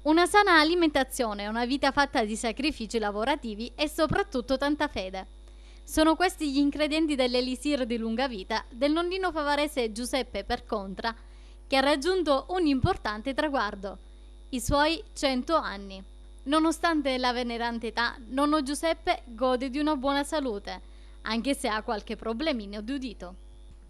Una sana alimentazione, una vita fatta di sacrifici lavorativi e soprattutto tanta fede. Sono questi gli ingredienti dell'elisir di lunga vita del nonnino favarese Giuseppe Percontra, che ha raggiunto un importante traguardo, i suoi 100 anni. Nonostante la venerante età, nonno Giuseppe gode di una buona salute, anche se ha qualche problemino di udito.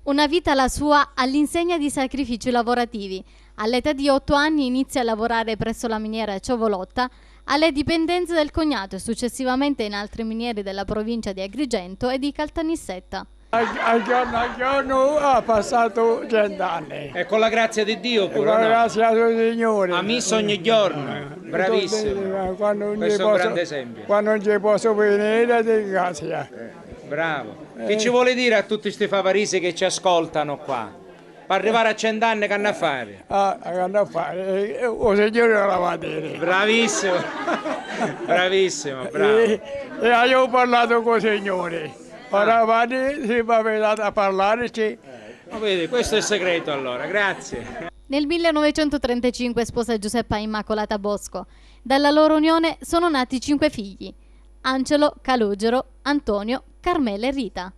Una vita la sua all'insegna di sacrifici lavorativi. All'età di 8 anni inizia a lavorare presso la miniera Ciovolotta, alle dipendenze del cognato e successivamente in altre miniere della provincia di Agrigento e di Caltanissetta. Al giorno ha passato 100 anni. E con la grazia di Dio E pure, con la no? grazia del Signore. A messa ogni giorno, bravissimo. Questo è un grande esempio. Quando non ci posso venire, ti ringrazio. Bravo. Che ci vuole dire a tutti questi favarisi che ci ascoltano qua? Per arrivare a 100 anni che hanno a fare? Che hanno a fare? O Signore la va a dire. Bravissimo. Bravissimo, bravo. E io ho parlato con il Signore. Ora avanti si va a parlare. Ma vedi, questo è il segreto allora, grazie. Nel 1935 sposa Giuseppa Immacolata Bosco. Dalla loro unione sono nati 5 figli: Angelo, Calogero, Antonio, Carmela e Rita.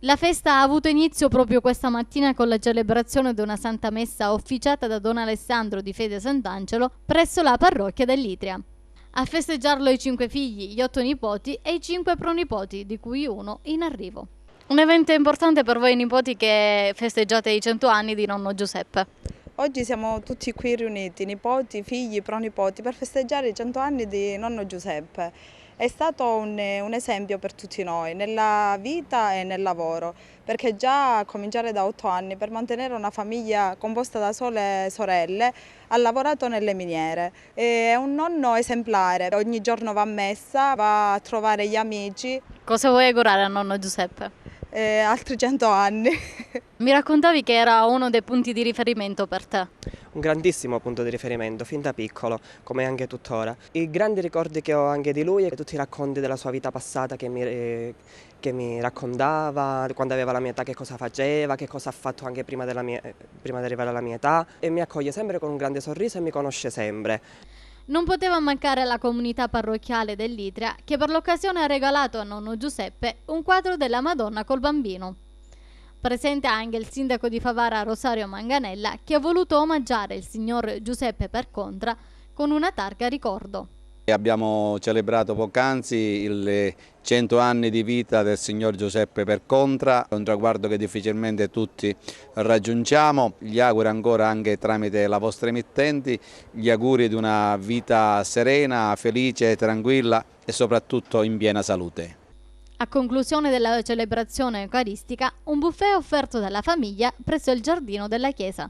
La festa ha avuto inizio proprio questa mattina con la celebrazione di una Santa Messa officiata da Don Alessandro di Fede Sant'Angelo presso la parrocchia dell'Itria. A festeggiarlo i 5 figli, gli 8 nipoti e i 5 pronipoti, di cui uno in arrivo. Un evento importante per voi nipoti che festeggiate i 100 anni di nonno Giuseppe. Oggi siamo tutti qui riuniti, nipoti, figli, pronipoti, per festeggiare i 100 anni di nonno Giuseppe. È stato un esempio per tutti noi, nella vita e nel lavoro, perché già a cominciare da 8 anni, per mantenere una famiglia composta da sole sorelle, ha lavorato nelle miniere. È un nonno esemplare, ogni giorno va a messa, va a trovare gli amici. Cosa vuoi augurare a nonno Giuseppe? Altri 100 anni. Mi raccontavi che era uno dei punti di riferimento per te. Un grandissimo punto di riferimento, fin da piccolo, come anche tuttora. I grandi ricordi che ho anche di lui e tutti i racconti della sua vita passata che mi raccontava, quando aveva la mia età che cosa faceva, che cosa ha fatto anche prima di arrivare alla mia età, e mi accoglie sempre con un grande sorriso e mi conosce sempre. Non poteva mancare la comunità parrocchiale dell'Itria, che per l'occasione ha regalato a nonno Giuseppe un quadro della Madonna col bambino. Presente anche il sindaco di Favara Rosario Manganella, che ha voluto omaggiare il signor Giuseppe Percontra con una targa ricordo. Abbiamo celebrato poc'anzi i 100 anni di vita del signor Giuseppe Percontra, un traguardo che difficilmente tutti raggiungiamo. Gli auguro ancora, anche tramite la vostra emittenti, gli auguri di una vita serena, felice, tranquilla e soprattutto in piena salute. A conclusione della celebrazione eucaristica, un buffet offerto dalla famiglia presso il giardino della chiesa.